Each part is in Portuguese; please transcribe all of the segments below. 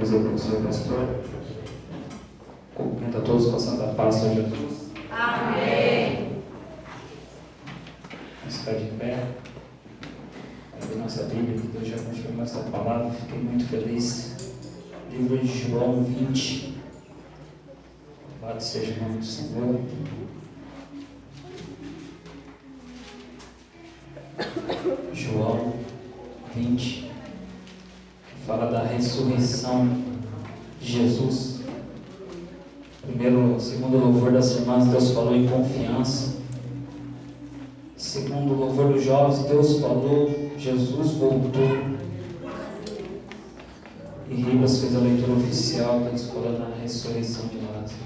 Deus abençoe o pastor. Cumprimento a todos com a santa paz, Senhor Jesus. Amém. Vamos ficar de pé. Abrir nossa Bíblia, que Deus já confirmou essa palavra. Fiquei muito feliz. Livro de João 20. Louvado seja o nome do Senhor. João 20, que fala da ressurreição de Jesus. Segundo o louvor das irmãs, Deus falou em confiança. Segundo o louvor dos jovens, Deus falou, Jesus voltou. E Ribas fez a leitura oficial, Deus falando na ressurreição de Lázaro.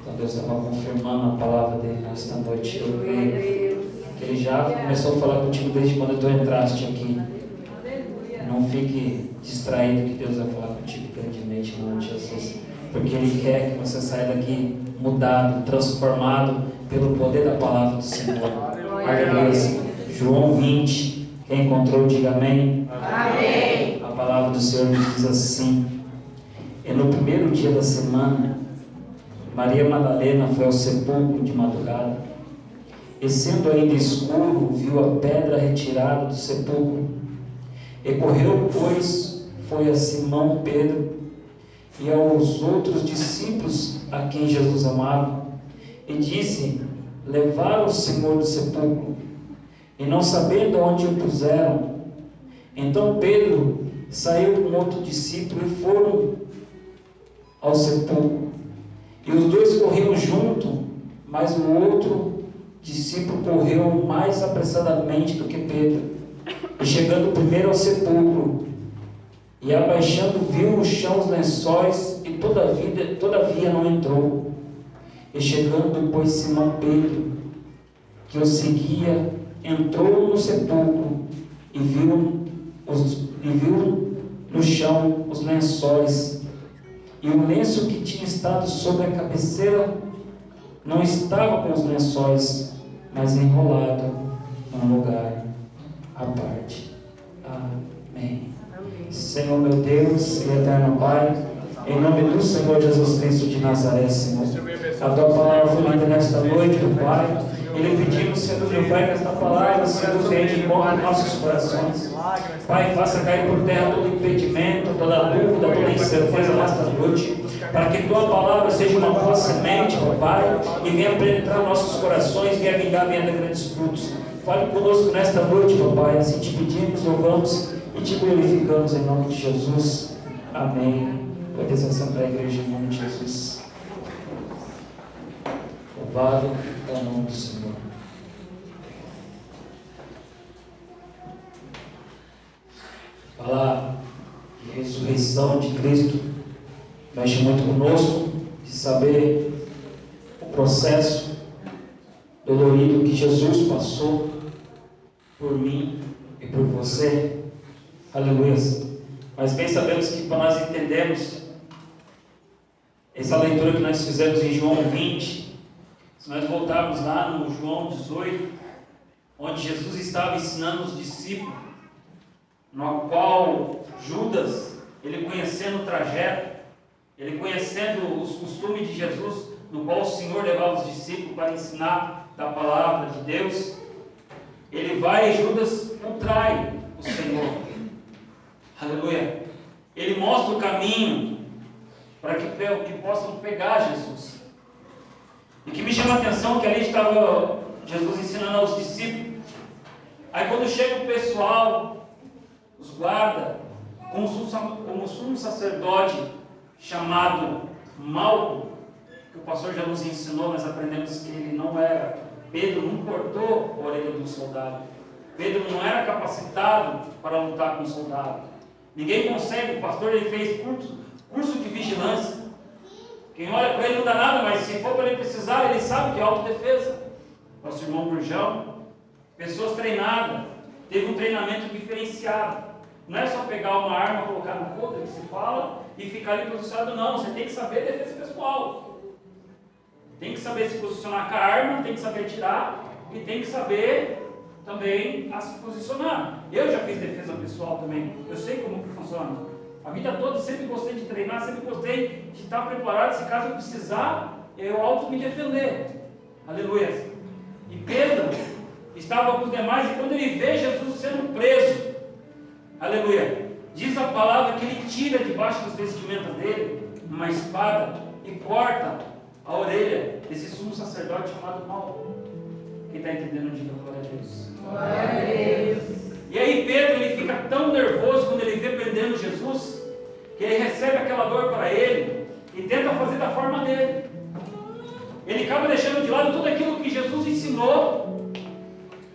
Então Deus estava confirmando a palavra dele nesta noite. Eu creio que Ele já começou a falar contigo desde quando tu entraste aqui. Não fique distraído, que Deus vai falar contigo grandemente em nome de Jesus. Porque Ele quer que você saia daqui mudado, transformado pelo poder da palavra do Senhor. Aleluia. João 20. Quem encontrou, diga amém. Amém. A palavra do Senhor diz assim: e no primeiro dia da semana, Maria Madalena foi ao sepulcro de madrugada, e sendo ainda escuro, viu a pedra retirada do sepulcro. E correu, pois, foi a Simão Pedro e aos outros discípulos a quem Jesus amava, e disse: levaram o Senhor do sepulcro, e não sabendo onde o puseram. Então Pedro saiu com outro discípulo e foram ao sepulcro. E os dois corriam junto, mas o outro discípulo correu mais apressadamente do que Pedro, e chegando primeiro ao sepulcro, e abaixando, viu no chão os lençóis, e todavia não entrou. E chegando, pois, Simão Pedro, que o seguia, entrou no sepulcro, e viu no chão os lençóis, e o lenço que tinha estado sobre a cabeceira não estava com os lençóis, mas enrolado num lugar à parte. Amém. Senhor meu Deus e eterno Pai, em nome do Senhor Jesus Cristo de Nazaré, Senhor, a Tua palavra foi lida nesta noite, meu Pai, e lhe pedimos, Senhor meu Pai, que esta palavra, Senhor, venha de encontro em nossos corações. Pai, faça cair por terra todo impedimento, toda dúvida, toda incerteza nesta noite, para que Tua palavra seja uma boa semente, meu Pai, e venha penetrar nossos corações, venha vingar, venha dar grandes frutos. Fale conosco nesta noite, meu Pai, assim te pedimos, louvamos e te glorificamos em nome de Jesus. Amém. Pode sempre a igreja em nome de Jesus. Louvado é o nome do Senhor. Falar de ressurreição de Cristo mexe muito conosco, de saber o processo dolorido que Jesus passou por mim e por você. Aleluia. Mas bem sabemos que para nós entendermos essa leitura que nós fizemos em João 20, se nós voltarmos lá no João 18, onde Jesus estava ensinando os discípulos, no qual Judas, ele conhecendo o trajeto, ele conhecendo os costumes de Jesus, no qual o Senhor levava os discípulos para ensinar da palavra de Deus, ele vai e Judas não trai o Senhor. Aleluia. Ele mostra o caminho para que possam pegar Jesus. E que me chama a atenção que ali estava Jesus ensinando aos discípulos. Aí quando chega o pessoal, os guardas, com o sumo sacerdote chamado Malco, que o pastor já nos ensinou, nós aprendemos que ele não era, Pedro não cortou a orelha do soldado. Pedro não era capacitado para lutar com o soldado. Ninguém consegue, o pastor ele fez curso de vigilância. Quem olha para ele não dá nada, mas se for para ele precisar, ele sabe que é autodefesa. Nosso irmão Burjão, pessoas treinadas, teve um treinamento diferenciado. Não é só pegar uma arma, colocar no coldre, que se fala, e ficar ali posicionado, não. Você tem que saber defesa pessoal. Tem que saber se posicionar com a arma, tem que saber tirar, e tem que saber também a se posicionar. Eu já fiz defesa pessoal também, eu sei como que funciona. A vida toda sempre gostei de treinar, sempre gostei de estar preparado, se caso eu precisar, eu auto me defender. Aleluia. E Pedro estava com os demais, e quando ele vê Jesus sendo preso, aleluia, diz a palavra que ele tira debaixo dos vestimentas dele uma espada e corta a orelha desse sumo sacerdote chamado Malco. Quem está entendendo, diga glória a Deus. Glória a Deus. E aí Pedro, ele fica tão nervoso quando ele vê prendendo Jesus, que ele recebe aquela dor para ele e tenta fazer da forma dele. Ele acaba deixando de lado tudo aquilo que Jesus ensinou.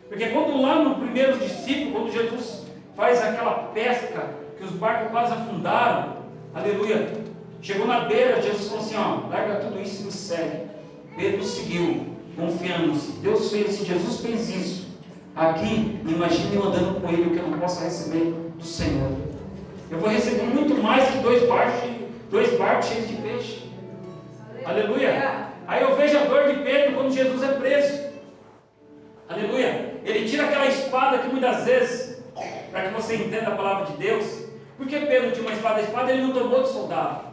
Porque quando lá no primeiro discípulo, quando Jesus faz aquela pesca, que os barcos quase afundaram, aleluia, chegou na beira, Jesus falou assim, ó, larga tudo isso e me segue. Pedro seguiu, confiando. Se Deus fez, se Jesus fez isso, aqui, imagine eu andando com ele, o que eu não posso receber do Senhor. Eu vou receber muito mais que dois barcos cheios de peixe. Aleluia. Aí eu vejo a dor de Pedro quando Jesus é preso. Aleluia. Ele tira aquela espada que muitas vezes, para que você entenda a palavra de Deus, porque Pedro tinha uma espada, a espada ele não tomou de soldado.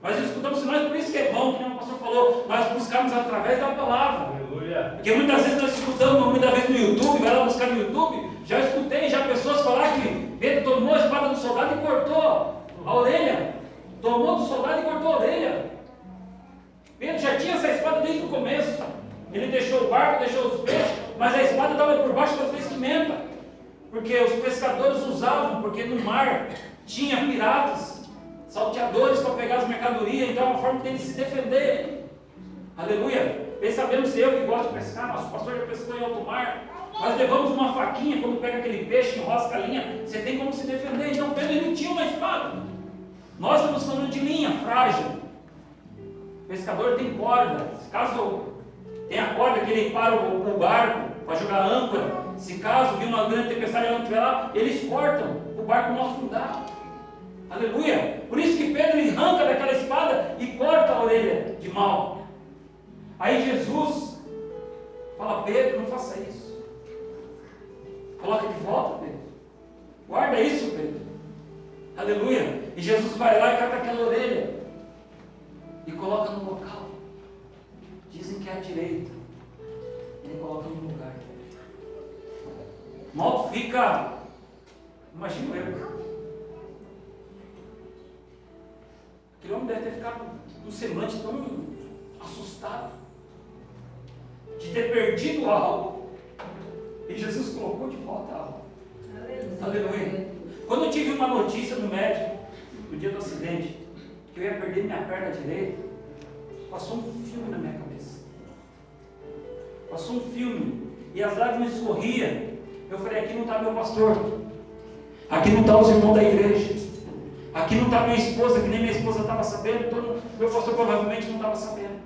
Nós escutamos nós, por isso que é bom, que o pastor falou, nós buscamos através da palavra. Aleluia. Porque muitas vezes nós escutamos, muitas vezes no YouTube, vai lá buscar no YouTube, já escutei já pessoas falar que Pedro tomou a espada do soldado e cortou a orelha. Tomou do soldado e cortou a orelha. Pedro já tinha essa espada desde o começo. Ele deixou o barco, deixou os peixes, mas a espada estava por baixo das vestimentas. Porque os pescadores usavam, porque no mar tinha piratas, salteadores para pegar as mercadorias, então é uma forma deles se defenderem. Aleluia. Bem sabemos, eu que gosto de pescar, nosso pastor já pescou em alto mar, nós levamos uma faquinha, quando pega aquele peixe, enrosca a linha, você tem como se defender. Então Pedro ele tinha uma espada. Nós estamos falando de linha frágil. O pescador tem corda. Caso tem a corda que ele para o barco para jogar âncora, se caso vir uma grande tempestade e não estiver lá, eles cortam o barco não afundar. Aleluia. Por isso que Pedro ele arranca daquela espada e corta a orelha de Malco. Aí Jesus fala, Pedro, não faça isso. Coloca de volta, Pedro. Guarda isso, Pedro. Aleluia. E Jesus vai lá e cata aquela orelha e coloca no local. Dizem que é à direita. Ele coloca no lugar. Malco fica, imagino eu, aquele homem deve ter ficado um semblante tão assustado de ter perdido algo e Jesus colocou de volta algo. Aleluia. Quando eu tive uma notícia no médico no dia do acidente que eu ia perder minha perna direita, passou um filme na minha cabeça. Passou um filme e as lágrimas escorriam. Eu falei, aqui não está meu pastor, aqui não está os irmãos da igreja, aqui não está minha esposa, que nem minha esposa estava sabendo, então meu pastor provavelmente não estava sabendo.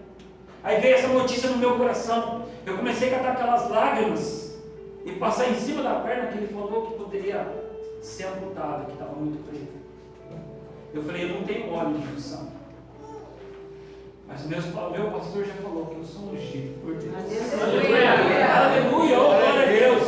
Aí veio essa notícia no meu coração, eu comecei a catar aquelas lágrimas e passar em cima da perna que ele falou que poderia ser amputada, que estava muito preta. Eu falei, eu não tenho óleo de unção, mas meu pastor já falou que eu sou ungido por Deus. Aleluia! Aleluia! Oh, glória a Deus!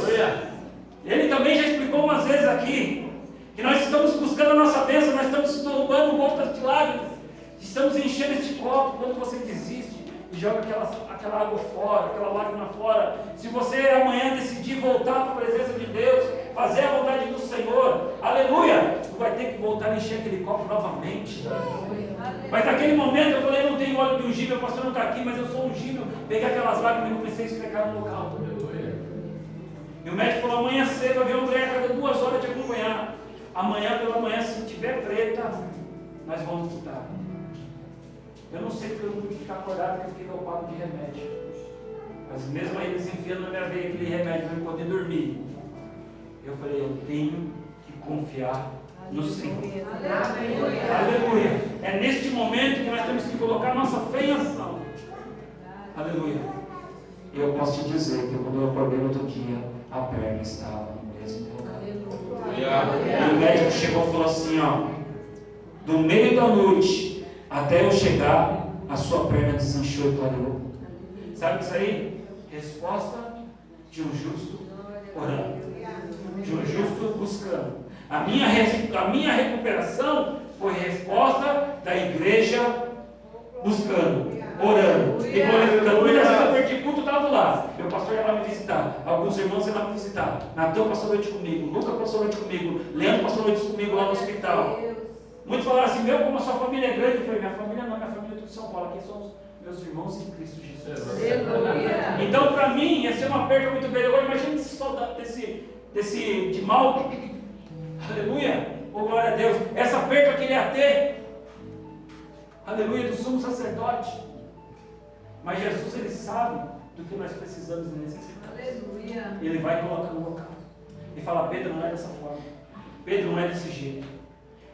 Ele também já explicou umas vezes aqui que nós estamos buscando a nossa bênção, nós estamos roubando gotas de lágrimas, estamos enchendo este copo quando você desiste e joga aquela água fora, aquela lágrima fora. Se você amanhã decidir voltar para a presença de Deus, fazer a vontade do Senhor, aleluia, tu vai ter que voltar a encher aquele copo novamente. Mas naquele momento eu falei, não tenho óleo de ungível, o pastor não está aqui, mas eu sou ungível. Peguei aquelas lágrimas e comecei a esfregar no local. E o médico falou, amanhã cedo, havia uma mulher a cada 2 horas te acompanhar. Amanhã pela manhã, se tiver preta, nós vamos escutar. Eu não sei porque eu não pude ficar acordado, porque eu fiquei dopado de remédio. Mas mesmo aí eles enfiando na minha veia aquele remédio para eu poder dormir, eu falei, eu tenho que confiar no Senhor. Aleluia. Aleluia. É neste momento que nós temos que colocar nossa fé em ação. Aleluia. E eu posso te dizer que quando eu acordei no outro dia, a perna estava no mesmo lugar. E o médico chegou e falou assim, ó, do meio da noite até eu chegar, a sua perna desinchou e clareou. Sabe isso aí? Resposta de um justo orando, de um justo buscando. A minha recuperação foi resposta da igreja buscando, orando e glorificando. Muitas vezes eu perdi culto, estava lá. Meu pastor ia lá me visitar. Alguns irmãos iam lá me visitar. Natan passou noite comigo. Lucas passou noite comigo. Leandro passou noite comigo lá no hospital. Muitos falaram assim: meu, como a sua família é grande. Eu falei: minha família não, minha família é tudo de São Paulo. Aqui somos meus irmãos em Cristo Jesus. Então, para mim, ia ser uma perda muito grande. Agora, imagine esse soldado desse de mal. Aleluia. Oh, glória a Deus. Essa perda que ele ia ter. Aleluia, do sumo sacerdote. Mas Jesus, ele sabe do que nós precisamos e necessitamos. Aleluia. Ele vai colocar no local. E fala: Pedro, não é dessa forma. Pedro, não é desse jeito.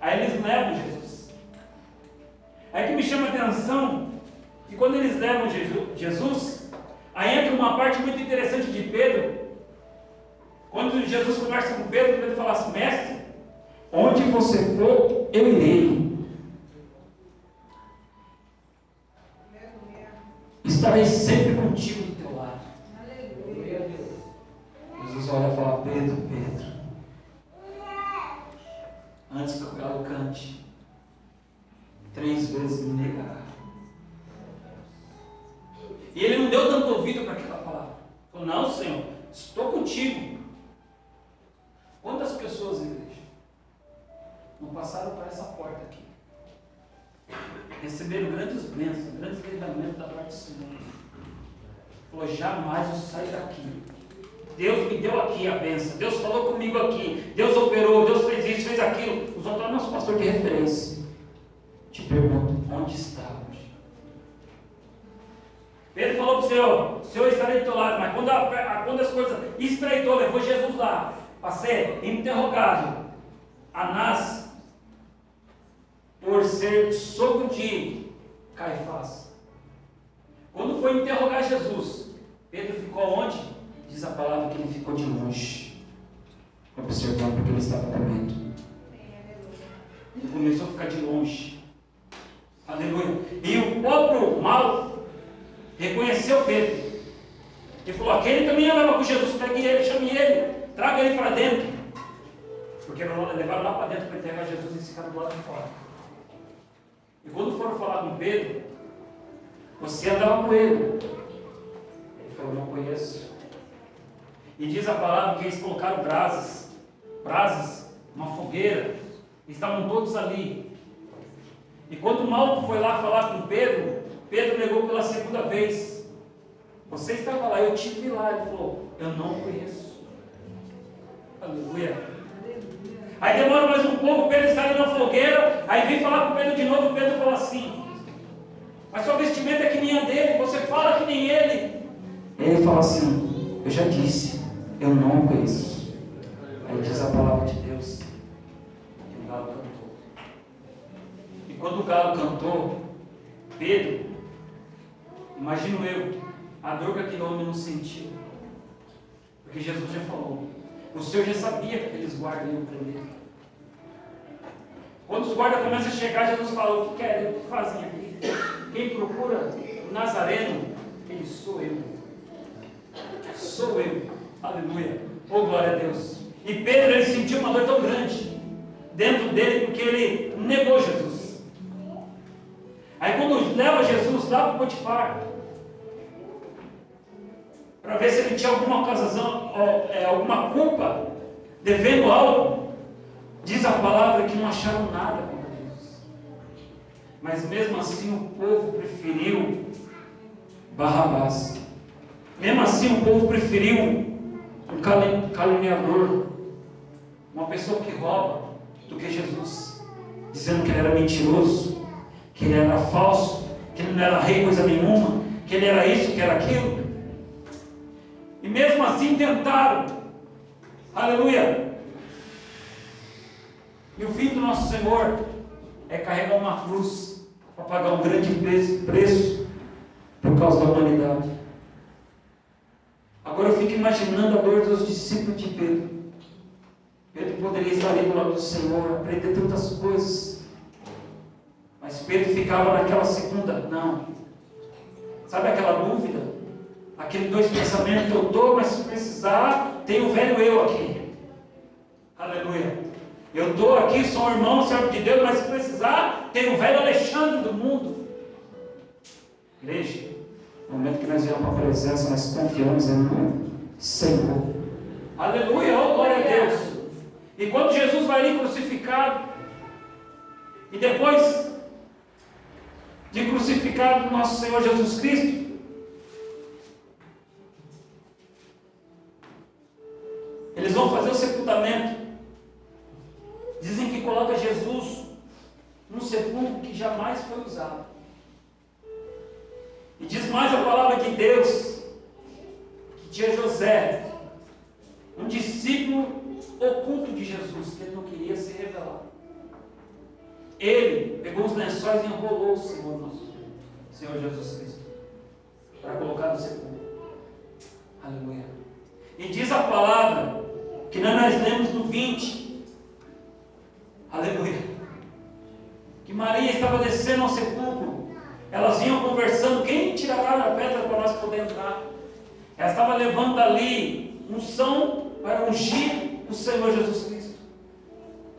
Aí eles levam Jesus. Aí que me chama a atenção que quando eles levam Jesus, aí entra uma parte muito interessante de Pedro. Quando Jesus conversa com Pedro, Pedro fala assim: mestre, onde você for, eu irei. Estarei sempre contigo do teu lado. Aleluia. Jesus olha e fala: Pedro, Pedro, antes que o galo cante, 3 vezes me negará. E ele não deu tanto ouvido para aquela palavra. Falou: não, Senhor, estou contigo. Quantas pessoas, igreja, não passaram por essa porta aqui, receberam grandes bênçãos, grandes livramentos da parte do Senhor? Falou: jamais eu saio daqui. Deus me deu aqui a bênção, Deus falou comigo aqui, Deus operou, Deus fez isso, fez aquilo. Os outros é nosso pastor de referência. Te pergunto: onde está hoje? Pedro falou para o Senhor estarei do teu lado, mas quando as coisas estreitou, levou Jesus lá para ser interrogado. Anás, por ser sogro de Caifás. Quando foi interrogar Jesus, Pedro ficou onde? Diz a palavra que ele ficou de longe, observando porque ele estava com medo. Ele começou a ficar de longe. Aleluia. E o próprio mal reconheceu Pedro. Ele falou: aquele também andava com Jesus, pegue ele, chame ele, traga ele para dentro. Porque levaram lá para dentro para enterrar Jesus e ficaram do lado de fora. E quando foram falar com Pedro: você andava com ele? Ele falou: não conheço. E diz a palavra que eles colocaram brasas, uma fogueira, estavam todos ali. E quando o Malco foi lá falar com Pedro, Pedro negou pela segunda vez: você estava lá, eu te vi lá. Ele falou: eu não conheço. Aleluia. Aí demora mais um pouco, Pedro está ali na fogueira, aí vem falar com Pedro de novo. Pedro fala assim: mas sua vestimenta é que nem a dele, você fala que nem ele. Ele fala assim: eu já disse, eu não conheço. Aí diz a palavra de Deus que o galo cantou. E quando o galo cantou, Pedro, imagino eu, a dor que aquele homem não sentiu. Porque Jesus já falou, o Senhor já sabia que aqueles guardas iam prender. Quando os guardas começam a chegar, Jesus falou: o que querem? O que fazem aqui? Quem procura o Nazareno, ele sou eu. Sou eu. Aleluia. Oh, glória a Deus. E Pedro, ele sentiu uma dor tão grande dentro dele, porque ele negou Jesus. Aí quando leva Jesus lá para o Potifar, para ver se ele tinha alguma ocasião, alguma culpa, devendo algo, diz a palavra que não acharam nada contra Jesus. Mas mesmo assim o povo preferiu Barrabás. Mesmo assim o povo preferiu um caluniador, uma pessoa que rouba, do que Jesus, dizendo que ele era mentiroso, que ele era falso, que ele não era rei coisa nenhuma, que ele era isso, que era aquilo. E mesmo assim tentaram. Aleluia. E o fim do nosso Senhor é carregar uma cruz para pagar um grande preço por causa da humanidade. Agora eu fico imaginando a dor dos discípulos de Pedro. Pedro poderia estar ali do lado do Senhor, aprender tantas coisas, mas Pedro ficava naquela segunda: não. Sabe aquela dúvida? Aqueles 2 pensamentos: eu estou, mas se precisar, tem o velho eu aqui. Aleluia. Eu estou aqui, sou um irmão, servo de Deus, mas se precisar, tem o velho Alexandre do mundo. Igreja, no momento que nós viemos para a presença, nós confiamos em Senhor. Aleluia, oh glória a Deus. E quando Jesus vai ali crucificado, e depois de crucificado nosso Senhor Jesus Cristo, eles vão fazer o sepultamento. Dizem que coloca Jesus num sepulcro que jamais foi usado. E diz mais a palavra de Deus, que tinha José, um discípulo oculto de Jesus, que ele não queria se revelar. Ele pegou os lençóis e enrolou o Senhor Jesus Cristo, para colocar no sepulcro. Aleluia. E diz a palavra, que nós lemos no 20, aleluia, que Maria estava descendo ao sepulcro, elas vinham conversando, quem tirará a pedra para nós poder entrar? Ela estava levando dali unção para ungir o Senhor Jesus Cristo.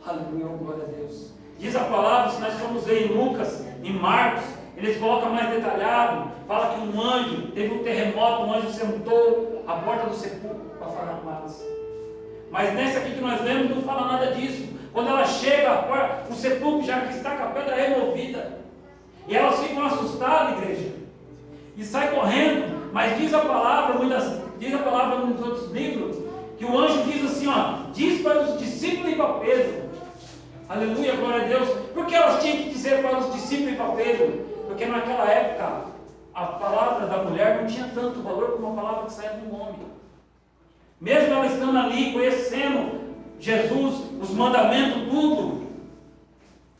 Aleluia, glória a Deus. Diz a palavra, se nós formos ver em Lucas, em Marcos, eles colocam mais detalhado, fala que um anjo, teve um terremoto, um anjo sentou à porta do sepulcro para falar com elas. Mas nessa aqui que nós lemos não fala nada disso. Quando ela chega à porta, o sepulcro já que está com a pedra removida, e elas ficam assustadas, igreja, e saem correndo. Mas diz a palavra, diz a palavra nos outros livros, que o anjo diz assim, diz para os discípulos e para Pedro. Aleluia, glória a Deus. Por que elas tinham que dizer para os discípulos e para Pedro? Porque naquela época a palavra da mulher não tinha tanto valor como a palavra que sai de um homem. Mesmo ela estando ali, conhecendo Jesus, os mandamentos, tudo,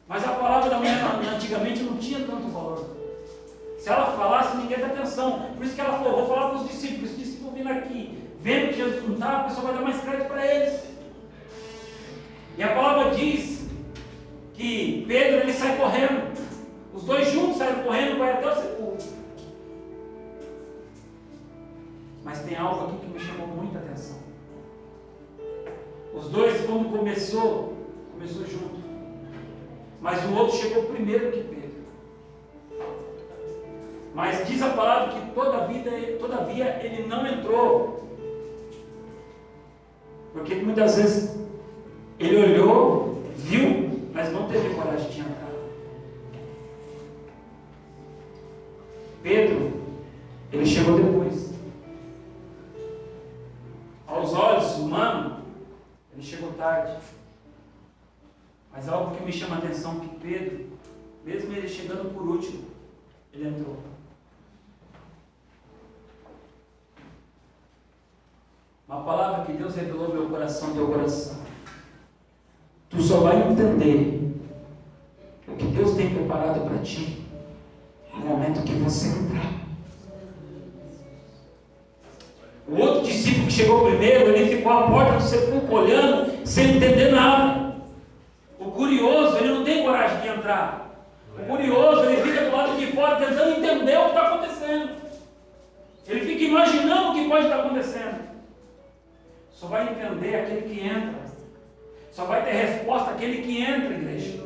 mas a palavra da mulher antigamente não tinha tanto valor. Se ela falasse, ninguém dá atenção. Por isso que ela falou, vou falar para os discípulos. Os discípulos vindo aqui, vendo que Jesus não está, a pessoa vai dar mais crédito para eles. E a palavra diz que Pedro, ele sai correndo. Os dois juntos saem correndo, vai até o sepulcro. Mas tem algo aqui que me chamou muita atenção. Os dois, quando começou junto. Mas o outro chegou primeiro que Pedro. Mas diz a palavra que todavia ele não entrou. Porque muitas vezes ele olhou, viu, mas não teve coragem de entrar. Pedro, ele chegou depois. Aos olhos humanos, ele chegou tarde. Mas algo que me chama a atenção é que Pedro, mesmo ele chegando por último, ele entrou. Uma palavra que Deus revelou no meu coração, no teu coração. Tu só vai entender o que Deus tem preparado para ti no momento que você entrar. O outro discípulo que chegou primeiro, ele ficou à porta do sepulcro olhando, sem entender nada. O curioso, ele não tem coragem de entrar. O curioso, ele fica do lado de fora tentando entender o que está acontecendo. Ele fica imaginando o que pode estar acontecendo. Só vai entender aquele que entra. Só vai ter resposta aquele que entra, igreja.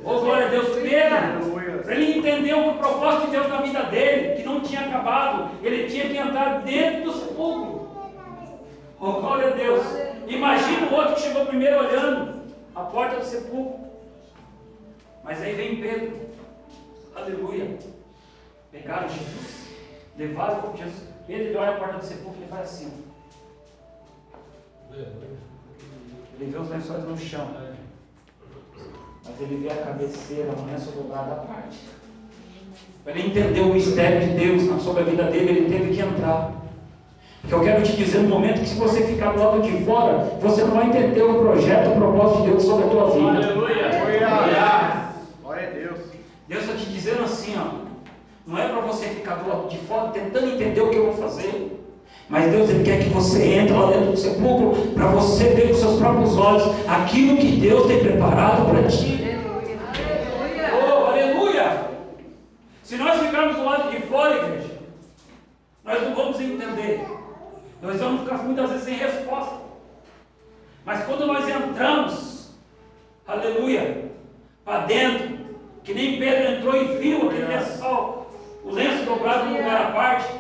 Oh, glória a Deus, Pedro, para ele entender o propósito de Deus na vida dele, que não tinha acabado, ele tinha que entrar dentro do sepulcro. Oh, glória a Deus. Imagina o outro que chegou primeiro olhando a porta do sepulcro. Mas aí vem Pedro. Aleluia. Pegaram Jesus, levaram Jesus. Pedro, ele olha a porta do sepulcro e ele faz assim. Ele vê os lençóis no chão. Mas ele vê a cabeceira, um lenço dobrado à parte. Para ele entender o mistério de Deus sobre a vida dele, ele teve que entrar. Porque eu quero te dizer no momento que se você ficar do lado de fora, você não vai entender o projeto, o propósito de Deus sobre a tua vida. Aleluia! Glória a Deus. Deus está te dizendo assim, não é para você ficar do lado de fora tentando entender o que eu vou fazer. Mas Deus, Ele quer que você entre lá dentro do sepulcro para você ver com seus próprios olhos aquilo que Deus tem preparado para ti. Oh, aleluia! Se nós ficarmos do lado de fora, igreja, nós não vamos entender. Nós vamos ficar muitas vezes sem resposta. Mas quando nós entramos, aleluia, para dentro, que nem Pedro entrou e viu aquele lençol, o lenço dobrado no lugar à parte.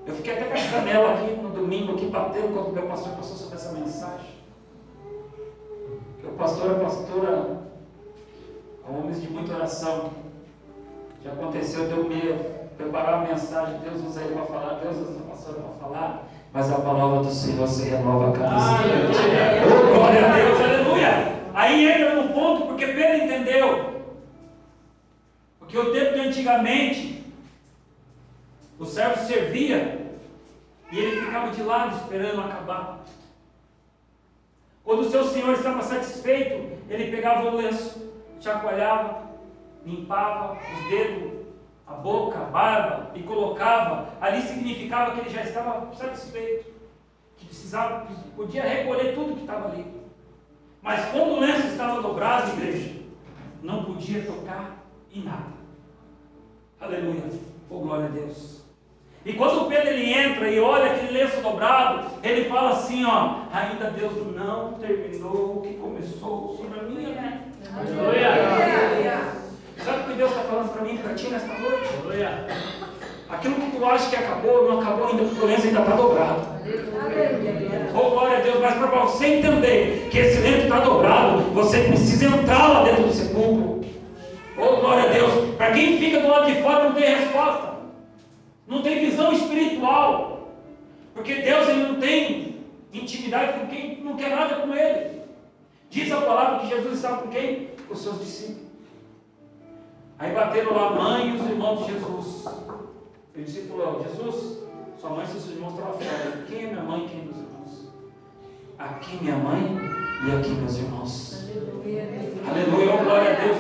Eu fiquei até com a canela aqui no domingo, aqui batendo quando o meu pastor passou sobre essa mensagem. Porque o pastor é pastora, homens de muita oração. Já aconteceu de eu me preparar a mensagem, Deus usa ele para falar, Deus usa a pastora para falar, mas a palavra do Senhor se renova a cada instante. Oh, glória a Deus, aleluia! Aí entra no ponto, porque Pedro entendeu. Porque o tempo de antigamente, o servo servia e ele ficava de lado esperando acabar. Quando o seu senhor estava satisfeito, ele pegava o lenço, chacoalhava, limpava os dedos, a boca, a barba e colocava. Ali significava que ele já estava satisfeito, que precisava, podia recolher tudo que estava ali. Mas quando o lenço estava dobrado, igreja, não podia tocar em nada. Aleluia, oh glória a Deus. E quando Pedro ele entra e olha aquele lenço dobrado, ele fala assim, ó, ainda Deus não terminou o que começou sobre a minha vida. Aleluia. Sabe o que Deus está falando para mim e para ti nesta noite? Aleluia. Aquilo que tu acha que acabou, não acabou ainda, porque o lenço ainda está dobrado. Oh glória a Deus, mas para você entender que esse lenço está dobrado, você precisa entrar lá dentro do sepulcro. Oh glória a Deus, para quem fica do lado de fora não tem resposta. Não tem visão espiritual, porque Deus ele não tem intimidade com quem não quer nada com Ele. Diz a palavra que Jesus estava com quem? Com os seus discípulos. Aí bateram lá a mãe e os irmãos de Jesus. O discípulo falou, Jesus, sua mãe e seus irmãos estão lá fora. Quem é minha mãe e quem é meus irmãos? Aqui minha mãe e aqui meus irmãos. Aleluia, oh, glória a Deus.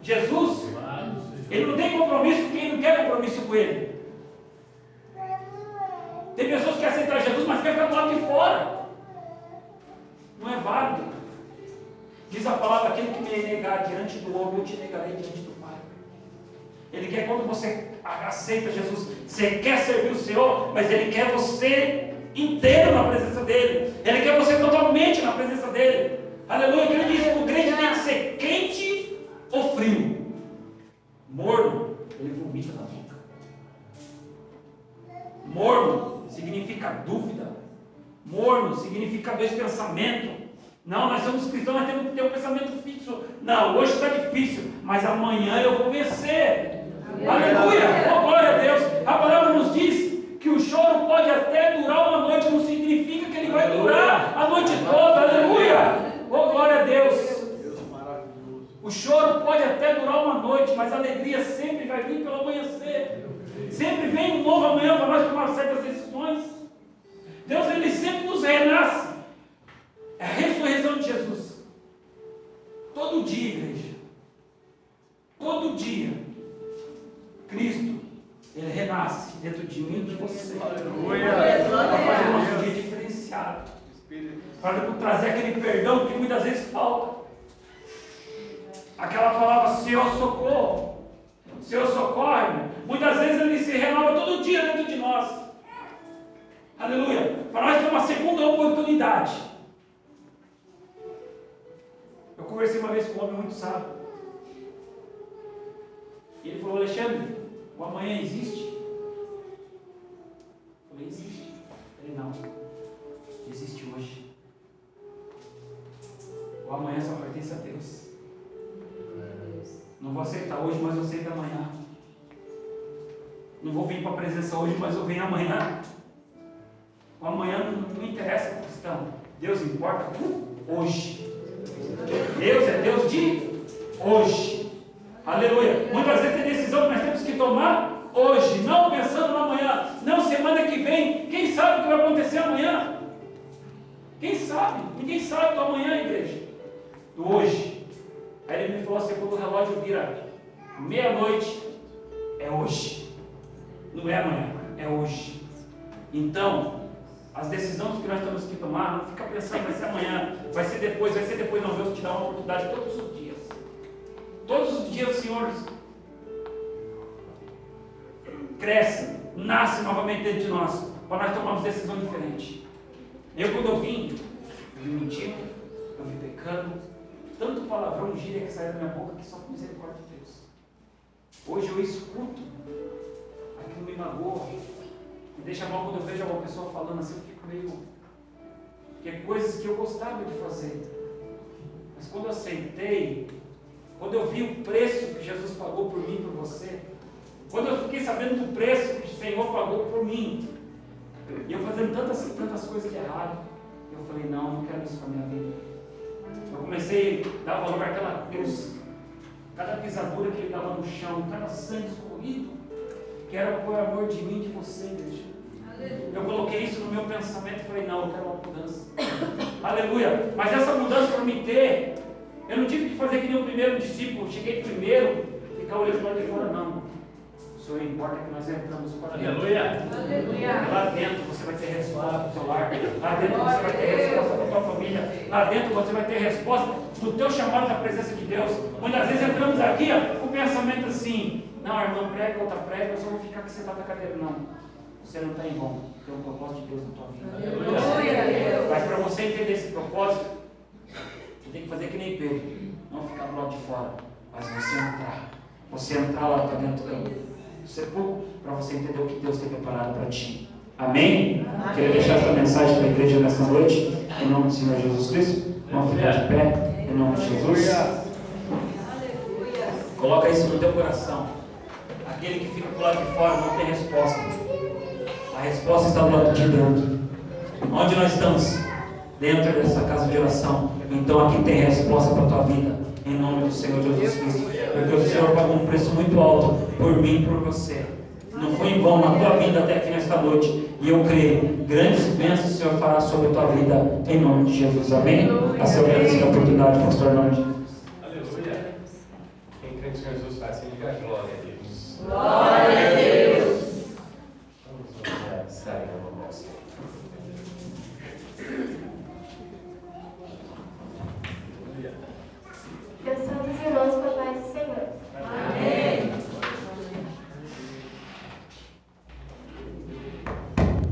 Jesus, ele não tem compromisso com quem não quer compromisso com Ele. Tem pessoas que aceitam Jesus, mas quer ficar do lado de fora. Não é válido. Diz a palavra, aquele que me negar diante do homem, eu te negarei diante do Pai. Ele quer quando você aceita Jesus, você quer servir o Senhor, mas Ele quer você inteiro na presença dEle. Ele quer você totalmente na presença dEle. Aleluia, que Ele diz que o crente tem que ser quente ou frio. Morno, ele vomita na boca. Morno significa dúvida. Morno significa dois pensamentos. Não, nós somos cristãos, nós temos que ter um pensamento fixo. Não, hoje está difícil, mas amanhã eu vou vencer. Aleluia! Oh, glória a Deus! A palavra nos diz que o choro pode até durar uma noite, não significa que ele vai durar a noite toda. Aleluia! Oh, glória a Deus! O choro pode até durar uma noite, mas a alegria sempre vai vir pelo amanhecer. Sempre vem um novo amanhã para nós tomar certas decisões. Deus, Ele sempre nos renasce. É a ressurreição de Jesus. Todo dia, igreja. Todo dia. Cristo, Ele renasce dentro de mim e de você. Aleluia. Para fazer o nosso dia diferenciado. Para trazer aquele perdão que muitas vezes falta. Aquela palavra, Senhor, socorro. Senhor, socorre. Muitas vezes Ele se renova todo dia dentro de nós. Aleluia. Para nós ter uma segunda oportunidade. Eu conversei uma vez com um homem muito sábio. E ele falou, Alexandre, o amanhã existe? Eu falei, existe. Ele, não. Existe hoje. O amanhã só pertence a Deus. Não vou aceitar hoje, mas eu aceito amanhã. Não vou vir para a presença hoje, mas eu venho amanhã. O amanhã não interessa para o cristão. Deus importa hoje. Deus é Deus de hoje. Aleluia. Muitas vezes tem decisão que nós temos que tomar hoje, não pensando no amanhã, não semana que vem. Quem sabe o que vai acontecer amanhã? Quem sabe? Ninguém sabe do amanhã, igreja. Do hoje. Aí ele me falou assim, quando o relógio vira meia-noite, é hoje. Não é amanhã, é hoje. Então, as decisões que nós temos que tomar, não fica pensando, vai ser amanhã, vai ser depois, não. Deus te dá uma oportunidade todos os dias. Todos os dias o Senhor cresce, nasce novamente dentro de nós, para nós tomarmos decisões diferentes. Quando eu vim mentindo, eu vim pecando, tanto palavrão, gíria que saiu da minha boca que só com misericórdia de Deus. Hoje eu escuto, aquilo me magoa, me deixa mal quando eu vejo alguma pessoa falando assim, eu fico meio... Porque é coisas que eu gostava de fazer. Mas quando eu aceitei, quando eu vi o preço que Jesus pagou por mim e por você, quando eu fiquei sabendo do preço que o Senhor pagou por mim, e eu fazendo tantas coisas de errado, eu falei, não quero isso para a minha vida. Eu comecei a dar valor àquela cruz, cada pisadura que ele dava no chão, cada sangue escorrido, que era por amor de mim e de você, igreja. Eu coloquei isso no meu pensamento e falei, não, eu quero uma mudança. Aleluia. Mas essa mudança para me ter, eu não tive que fazer que nem o primeiro discípulo, cheguei primeiro, ficar olhando para de fora, não. O Senhor importa que nós entramos para dentro. Aleluia. Lá dentro você vai ter resposta para o seu lar. Lá dentro você vai ter resposta para a tua família. Lá dentro você vai ter resposta do teu chamado da presença de Deus. Muitas vezes entramos aqui com o pensamento assim, não, a irmã prega, outra prega, eu só vou ficar aqui sentado na cadeira. Não. Você não está em vão. Tem um propósito de Deus na tua vida. Aleluia. Mas para você entender esse propósito, você tem que fazer que nem Pedro. Não ficar do lado de fora, mas você entrar. Você entrar lá para dentro do sepulcro, para você entender o que Deus tem preparado para ti. Amém? Queria deixar essa mensagem para a igreja nessa noite, em nome do Senhor Jesus Cristo. Vamos ficar de pé, em nome de Jesus. Coloca isso no teu coração. Aquele que fica do lado de fora não tem resposta. A resposta está do lado de dentro. Onde nós estamos? Dentro dessa casa de oração. Então aqui tem resposta para a tua vida, em nome do Senhor Jesus Cristo. Porque o Senhor pagou um preço muito alto por mim e por você. Não foi em vão na tua vida até aqui nesta noite. E eu creio, grandes bênçãos o Senhor fará sobre a tua vida, em nome de Jesus. Amém? A seu agradecer a oportunidade, pastor Nando. Aleluia. Quem crê que o Senhor Jesus faz, você diga glória a Deus. Glória a Deus. Vamos sair da nossa.